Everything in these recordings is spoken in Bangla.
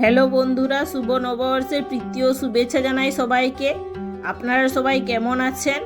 হ্যালো বন্ধুরা, শুভ নববর্ষের প্রীতি ও শুভেচ্ছা জানাই সবাইকে। আপনারা সবাই কেমন আছেন?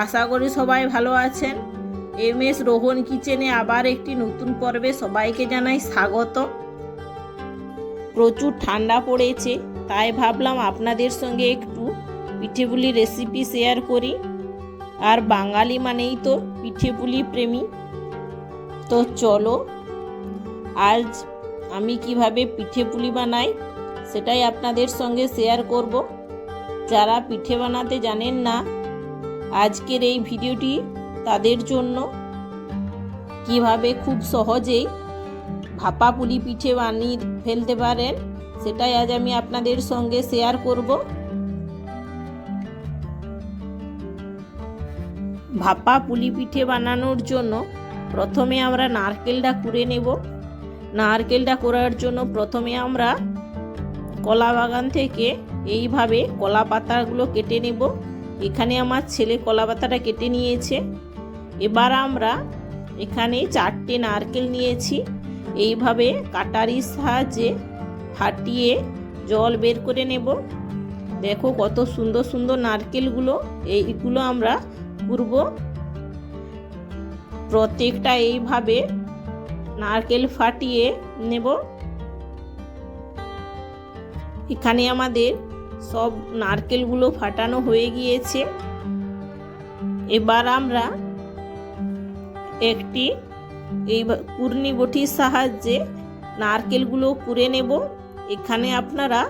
আশা করি সবাই ভালো আছেন। MS রোহন কিচেনে আবার একটি নতুন পর্বে সবাইকে জানাই স্বাগত। প্রচুর ঠান্ডা পড়েছে, তাই ভাবলাম আপনাদের সঙ্গে একটু পিঠেপুলি রেসিপি শেয়ার করি। আর বাঙালি মানেই তো পিঠেপুলি প্রেমী। তো চলো, আজ আমি কিভাবে পিঠেপুলি বানাই সেটাই আপনাদের সঙ্গে শেয়ার করব। যারা পিঠে বানাতে জানেন না, আজকের এই ভিডিওটি তাদের জন্য। কিভাবে খুব সহজেই ভাপা পুলি পিঠে বানিয়ে ফেলতে পারেন সেটাই আজ আমি আপনাদের সঙ্গে শেয়ার করব। ভাপা পুলি পিঠে বানানোর জন্য প্রথমে আমরা নারকেলটা কুড়ে নেব। নারকেলটা করার জন্য প্রথমে আমরা কলা বাগান থেকে এইভাবে কলা পাতাগুলো কেটে নেব। এখানে আমার ছেলে কলা পাতাটা কেটে নিয়েছে। এবার আমরা এখানে 4টে নারকেল নিয়েছি। এইভাবে কাটারির সাহায্যে ফাটিয়ে জল বের করে নেব। দেখো কত সুন্দর সুন্দর নারকেলগুলো, এইগুলো আমরা কুড়ব। প্রত্যেকটা এইভাবে নারকেল ফাটিয়ে নেব। এখানে আমাদের সব নারকেলগুলো ফাটানো হয়ে গিয়েছে। এবার আমরা একটি এই কুড়নি বটির সাহায্যে নারকেলগুলো কুড়ে নেব। এখানে আপনারা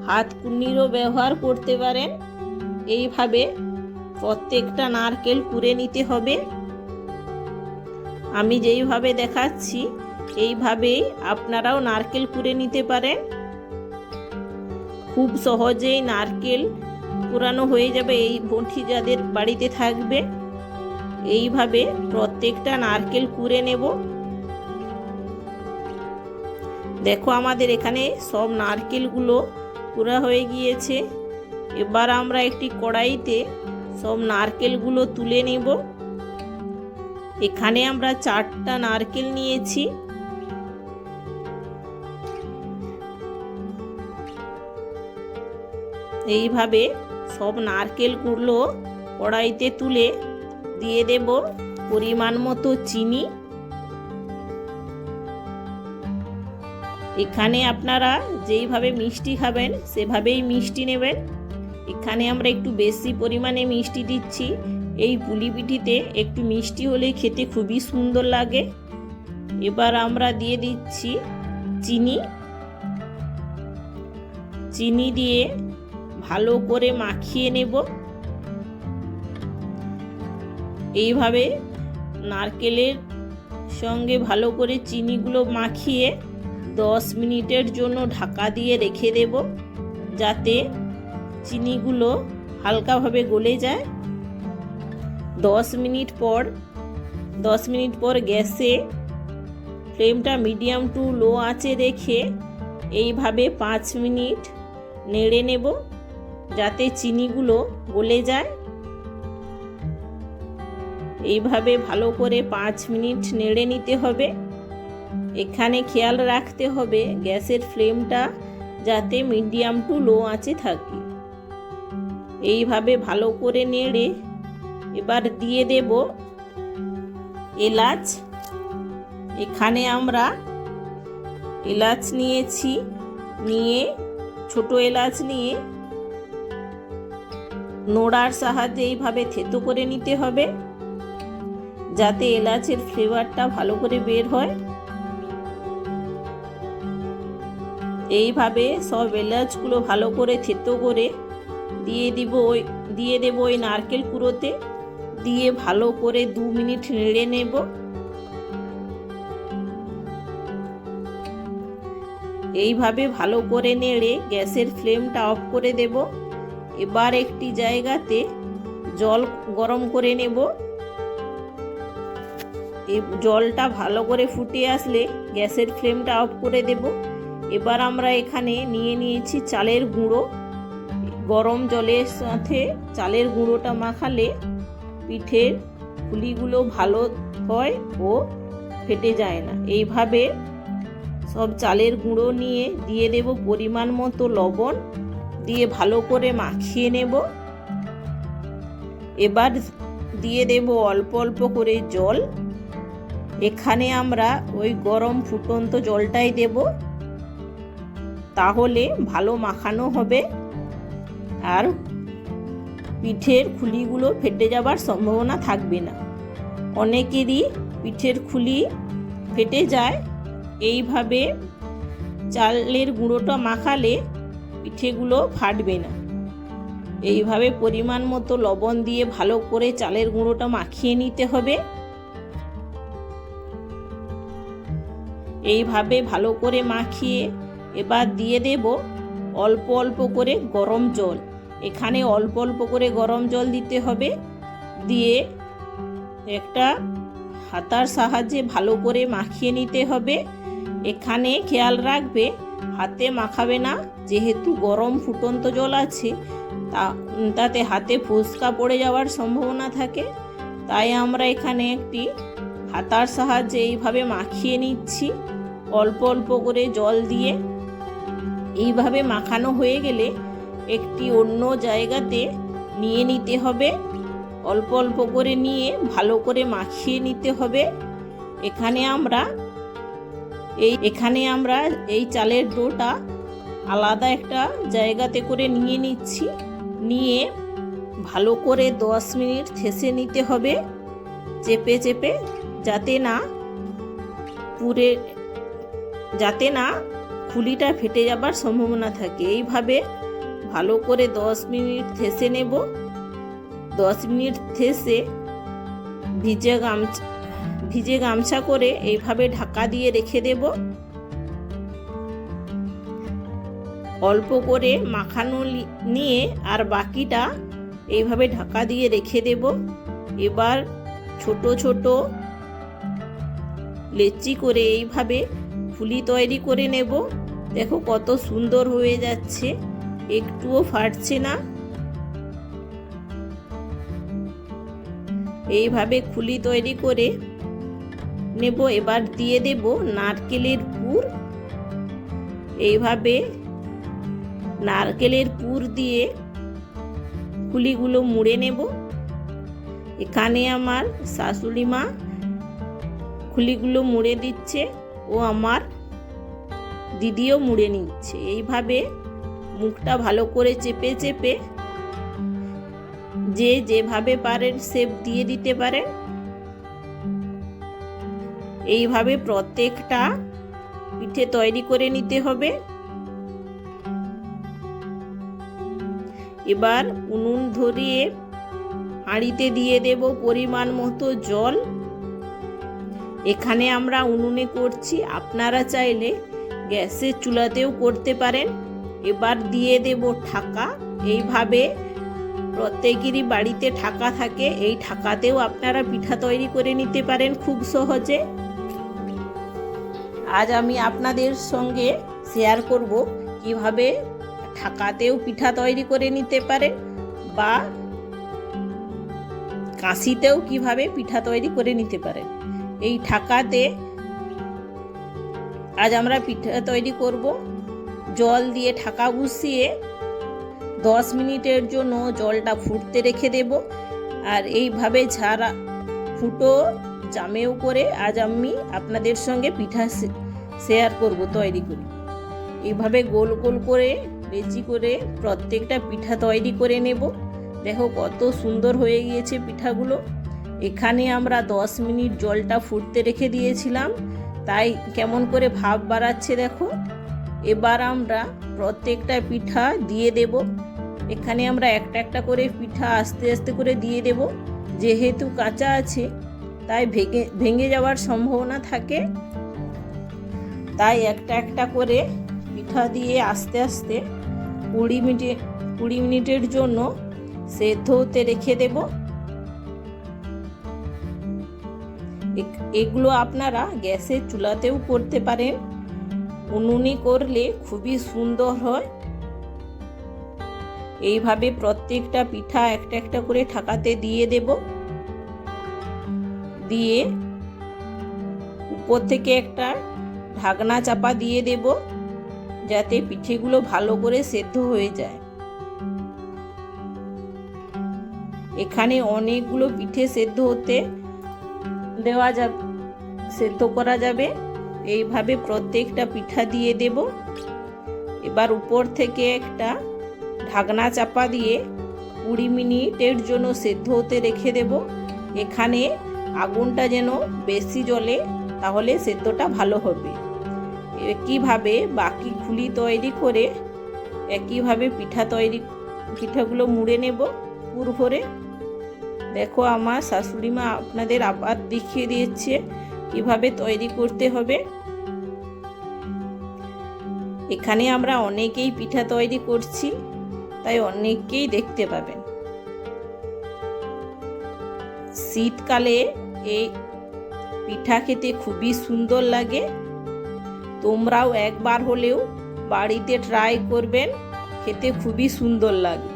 হাত কুড়নিরও ব্যবহার করতে পারেন। এইভাবে প্রত্যেকটা নারকেল কুড়ে নিতে হবে। আমি যেইভাবে দেখাচ্ছি এইভাবেই আপনারাও নারকেল কুড়ে নিতে পারেন। খুব সহজেই নারকেল কুড়ানো হয়ে যাবে এই বটি যাদের বাড়িতে থাকবে। এইভাবে প্রত্যেকটা নারকেল কুড়ে নেব। দেখো আমাদের এখানে সব নারকেলগুলো কুড়া হয়ে গিয়েছে। এবার আমরা একটি কড়াইতে সব নারকেলগুলো তুলে নেব। এখানে আমরা 4টা নারকেল নিয়েছি। এইভাবে সব নারকেলগুলো কড়াইতে তুলে দিয়ে দেব পরিমাণ মতো চিনি। এখানে আপনারা যেইভাবে মিষ্টি খাবেন সেভাবেই মিষ্টি নেবেন। এখানে আমরা একটু বেশি পরিমাণে মিষ্টি দিচ্ছি। এই পুলি পিঠিতে একটু মিষ্টি হলে খেতে খুবই সুন্দর লাগে। এবার আমরা দিয়ে দিচ্ছি চিনি দিয়ে ভালো করে মাখিয়ে নেব। এইভাবে নারকেলের সঙ্গে ভালো করে চিনিগুলো মাখিয়ে 10 মিনিটের জন্য ঢাকা দিয়ে রেখে দেব, যাতে চিনিগুলো হালকাভাবে গলে যায়। 10 মিনিট পর গ্যাসে ফ্লেমটা মিডিয়াম টু লো আঁচে রেখে এইভাবে 5 মিনিট নেড়ে নেব, যাতে চিনিগুলো গলে যায়। এইভাবে ভালো করে 5 মিনিট নেড়ে নিতে হবে। এখানে খেয়াল রাখতে হবে গ্যাসের ফ্লেমটা যাতে মিডিয়াম টু লো আঁচে থাকে। এইভাবে ভালো করে নেড়ে এবার দিয়ে দেব এলাচ। এখানে আমরা এলাচ নিয়েছি, ছোট এলাচ নিয়ে নোড়ার সাহায্যে এইভাবে থেতো করে নিতে হবে, যাতে এলাচের ফ্লেভারটা ভালো করে বের হয়। এইভাবে সব এলাচগুলো ভালো করে থেতো করে দিয়ে দেব ওই নারকেল কুড়োতে। দিয়ে ভালো করে 2 মিনিট নেড়ে নেব। এইভাবে ভালো করে নেড়ে গ্যাসের ফ্লেমটা অফ করে দেব। এবার একটি জায়গাতে জল গরম করে নেব। এই জলটা ভালো করে ফুটে আসলে গ্যাসের ফ্লেমটা অফ করে দেব। এবার আমরা এখানে নিয়েছি চালের গুঁড়ো। গরম জলের সাথে চালের গুঁড়োটা মাখালে পিঠের পুলিগুলো ভালো হয় ও ফেটে যায় না। এইভাবে সব চালের গুঁড়ো নিয়ে দিয়ে দেব পরিমাণ মতো লবণ, দিয়ে ভালো করে মাখিয়ে নেব। এবার দিয়ে দেব অল্প অল্প করে জল। এখানে আমরা ওই গরম ফুটন্ত জলটাই দেব, তাহলে ভালো মাখানো হবে আর পিঠের খুলিগুলো ফেটে যাবার সম্ভাবনা থাকবে না। অনেকেরই পিঠের খুলি ফেটে যায়। এইভাবে চালের গুঁড়োটা মাখালে পিঠেগুলো ফাটবে না। এইভাবে পরিমাণ মতো লবণ দিয়ে ভালো করে চালের গুঁড়োটা মাখিয়ে নিতে হবে। এইভাবে ভালো করে মাখিয়ে এবার দিয়ে দেব অল্প অল্প করে গরম জল। এখানে অল্প অল্প করে গরম জল দিতে হবে। দিয়ে একটা হাতার সাহায্যে ভালো করে মাখিয়ে নিতে হবে। এখানে খেয়াল রাখবে হাতে মাখাবে না, যেহেতু গরম ফুটন্ত জল আছে তাতে হাতে ফোস্কা পড়ে যাওয়ার সম্ভাবনা থাকে। তাই আমরা এখানে একটি হাতার সাহায্যে এইভাবে মাখিয়ে নিচ্ছি অল্প অল্প করে জল দিয়ে। এইভাবে মাখানো হয়ে গেলে একটি অন্য জায়গাতে নিয়ে নিতে হবে। অল্প অল্প করে নিয়ে ভালো করে মাখিয়ে নিতে হবে। এখানে আমরা এই চালের ডোটা আলাদা একটা জায়গাতে করে নিয়ে নিচ্ছি। নিয়ে ভালো করে 10 মিনিট থেসে নিতে হবে চেপে চেপে, যাতে না খুলিটা ফেটে যাবার সম্ভাবনা থাকে। এইভাবে ভালো করে 10 মিনিট থেসে নেব। 10 মিনিট থেসে ভিজে গামছা করে এইভাবে ঢাকা দিয়ে রেখে দেব। অল্প করে মাখানো নিয়ে আর বাকিটা এইভাবে ঢাকা দিয়ে রেখে দেব। এবার ছোট ছোট লেচি করে এইভাবে ফুলি তৈরি করে নেব। দেখো কত সুন্দর হয়ে যাচ্ছে, একটুও ফাটছে না। এইভাবে খুলি তৈরি করে নেব। এবার দিয়ে দেব নারকেলের পুর। এইভাবে নারকেলের পুর দিয়ে খুলিগুলো মুড়ে নেব। এখানে আমার শাশুড়ি মা খুলিগুলো মুড়ে দিচ্ছে ও আমার দিদিও মুড়ে নিচ্ছে। এইভাবে মুখটা ভালো করে চেপে চেপে যে যেভাবে পারেন শেপ দিয়ে দিতে পারেন। এইভাবে প্রত্যেকটা পিঠে তৈরি করে নিতে হবে। এবার উনুন ধরিয়ে হাঁড়িতে দিয়ে দেব পরিমাণ মতো জল। এখানে আমরা উনুনে করছি, আপনারা চাইলে গ্যাসের চুলাতেও করতে পারেন। এবার দিয়ে দেব ঢাকা। এইভাবে প্রত্যেকেরই বাড়িতে ঢাকা থাকে, এই ঢাকাতেও আপনারা পিঠা তৈরি করে নিতে পারেন খুব সহজে। আজ আমি আপনাদের সঙ্গে শেয়ার করব কিভাবে ঢাকাতেও পিঠা তৈরি করে নিতে পারেন বা কাঁসিতেও কিভাবে পিঠা তৈরি করে নিতে পারেন। এই ঢাকাতে আজ আমরা পিঠা তৈরি করব। জল দিয়ে ঢাকা বসিয়ে 10 মিনিটের জন্য জলটা ফুটতে রেখে দেব। আর এইভাবে ঝাড়া ফুটো জামেও করে আজ আমি আপনাদের সঙ্গে পিঠা শেয়ার করব তৈরি করে। এইভাবে গোল গোল করে লেচি করে প্রত্যেকটা পিঠা তৈরি করে নেব। দেখো কত সুন্দর হয়ে গিয়েছে পিঠাগুলো। এখানে আমরা 10 মিনিট জলটা ফুটতে রেখে দিয়েছিলাম, তাই কেমন করে ভাপ বাড়াচ্ছে দেখো। এবার আমরা প্রত্যেকটা পিঠা দিয়ে দেব। এখানে আমরা একটা একটা করে পিঠা আস্তে আস্তে করে দিয়ে দেব। যেহেতু কাঁচা আছে তাই ভেঙে যাওয়ার সম্ভাবনা থাকে, তাই একটা একটা করে পিঠা দিয়ে আস্তে আস্তে 20 মিনিটের জন্য সেদ্ধ হতে রেখে দেব। এগুলো আপনারা গ্যাসের চুলাতেও করতে পারেন, উনুনে করলে খুবই সুন্দর হয়। এইভাবে প্রত্যেকটা পিঠা একটা একটা করে ঢাকাতে দিয়ে দেব। দিয়ে উপর থেকে একটা ঢাকনা চাপা দিয়ে দেব, যাতে পিঠেগুলো ভালো করে সেদ্ধ হয়ে যায়। এখানে অনেকগুলো পিঠে সেদ্ধ হতে দেওয়া যাবে, সেদ্ধ করা যাবে। এইভাবে প্রত্যেকটা পিঠা দিয়ে দেব। এবার উপর থেকে একটা ঢাকনা চাপা দিয়ে 20 মিনিটের জন্য সেদ্ধ হতে রেখে দেব। এখানে আগুনটা যেন বেশি জ্বলে, তাহলে সেদ্ধটা ভালো হবে। একইভাবে বাকি খুলি তৈরি করে একইভাবে পিঠাগুলো মুড়ে নেব পুর ভরে। দেখো আমার শাশুড়ি মা আপনাদের আবার দেখিয়ে দিয়েছে কিভাবে তৈরি করতে হবে। এখানে আমরা অনেকেই পিঠা তৈরি করছি, তাই অনেককেই দেখতে পাবেন। শীতকালে এই পিঠা খেতে খুবই সুন্দর লাগে। তোমরাও একবার হলেও বাড়িতে ট্রাই করবেন, খেতে খুবই সুন্দর লাগবে।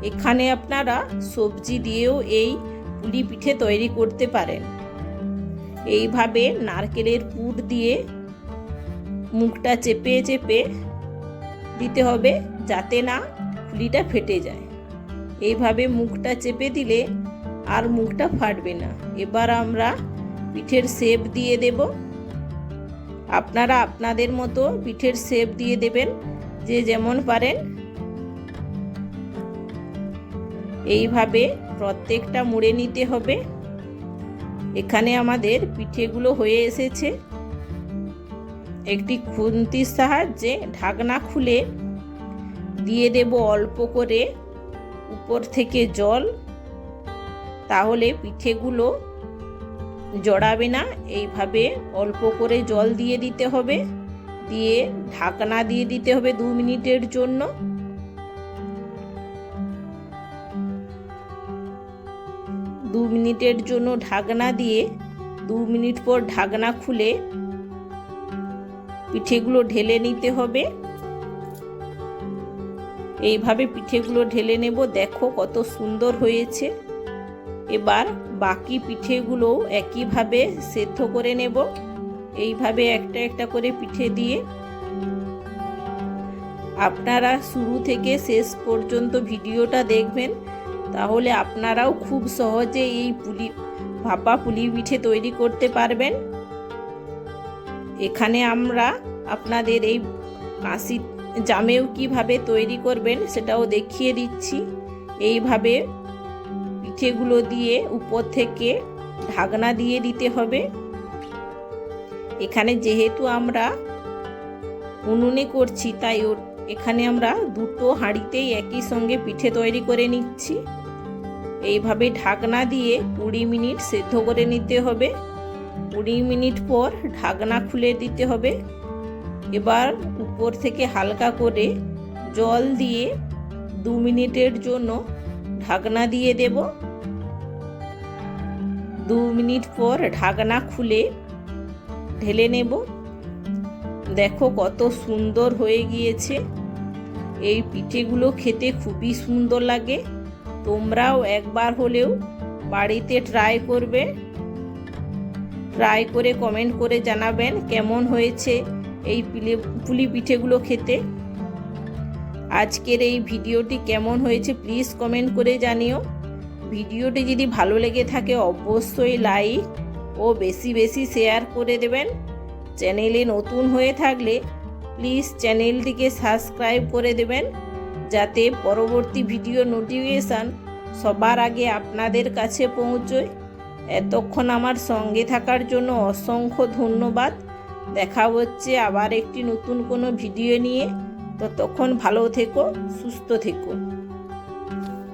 এখানে আপনারা সবজি দিয়েও এই পুলি পিঠে তৈরি করতে পারেন। এইভাবে নারকেলের পুর দিয়ে মুখটা চেপে চেপে দিতে হবে, যাতে না পুলিটা ফেটে যায়। এইভাবে মুখটা চেপে দিলে আর মুখটা ফাটবে না। এবার আমরা পিঠের শেপ দিয়ে দেব। আপনারা আপনাদের মতো পিঠের শেপ দিয়ে দেবেন, যে যেমন পারেন। এইভাবে প্রত্যেকটা মুড়ে নিতে হবে। এখানে আমাদের পিঠেগুলো হয়ে এসেছে। একটি খুন্তির সাহায্যে ঢাকনা খুলে দিয়ে দেব অল্প করে উপর থেকে জল, তাহলে পিঠেগুলো জড়াবে না। এইভাবে অল্প করে জল দিয়ে দিতে হবে, দিয়ে ঢাকনা দিয়ে দিতে হবে 2 মিনিটের জন্য। দু মিনিটের জন্য ঢাকনা দিয়ে 2 মিনিট পর ঢাকনা খুলে পিঠেগুলো ঢেলে নিতে হবে। এইভাবে পিঠেগুলো ঢেলে নেব। দেখো কত সুন্দর হয়েছে। এবার বাকি পিঠেগুলো একইভাবে সেদ্ধ করে নেব। এইভাবে একটা একটা করে পিঠে দিয়ে। আপনারা শুরু থেকে শেষ পর্যন্ত ভিডিওটা দেখবেন, তাহলে আপনারাও খুব সহজে এই ভাপা পুলি পিঠে তৈরি করতে পারবেন। এখানে আমরা আপনাদের এই কাঁচি জামেও কিভাবে তৈরি করবেন সেটাও দেখিয়ে দিচ্ছি। এইভাবে পিঠেগুলো দিয়ে উপর থেকে ঢাকনা দিয়ে দিতে হবে। এখানে যেহেতু আমরা উনুনে করছি, তাই এখানে আমরা দুটো হাঁড়িতেই একই সঙ্গে পিঠে তৈরি করে নিচ্ছি। এইভাবে ঢাকনা দিয়ে 20 মিনিট সেদ্ধ করে নিতে হবে। 20 মিনিট পর ঢাকনা খুলে দিতে হবে। এবার উপর থেকে হালকা করে জল দিয়ে 2 মিনিটের জন্য ঢাকনা দিয়ে দেব। 2 মিনিট পর ঢাকনা খুলে ঢেলে নেব। দেখো কত সুন্দর হয়ে গিয়েছে। এই পিঠেগুলো খেতে খুবই সুন্দর লাগে। তোমরাও একবার হলেও বাড়িতে ট্রাই করবে। ট্রাই করে কমেন্ট করে জানাবেন কেমন হয়েছে এই পুলি পিঠেগুলো খেতে। আজকের এই ভিডিওটি কেমন হয়েছে প্লিজ কমেন্ট করে জানিও। ভিডিওটি যদি ভালো লেগে থাকে অবশ্যই লাইক ও বেশি বেশি শেয়ার করে দেবেন। চ্যানেলে নতুন হয়ে থাকলে প্লিজ চ্যানেলটিকে সাবস্ক্রাইব করে দেবেন, যাতে পরবর্তী ভিডিও নোটিফিকেশান সবার আগে আপনাদের কাছে পৌঁছয়। এতক্ষণ আমার সঙ্গে থাকার জন্য অসংখ্য ধন্যবাদ। দেখা হচ্ছে আবার একটি নতুন কোনো ভিডিও নিয়ে। ততক্ষণ ভালো থেকো, সুস্থ থেকো।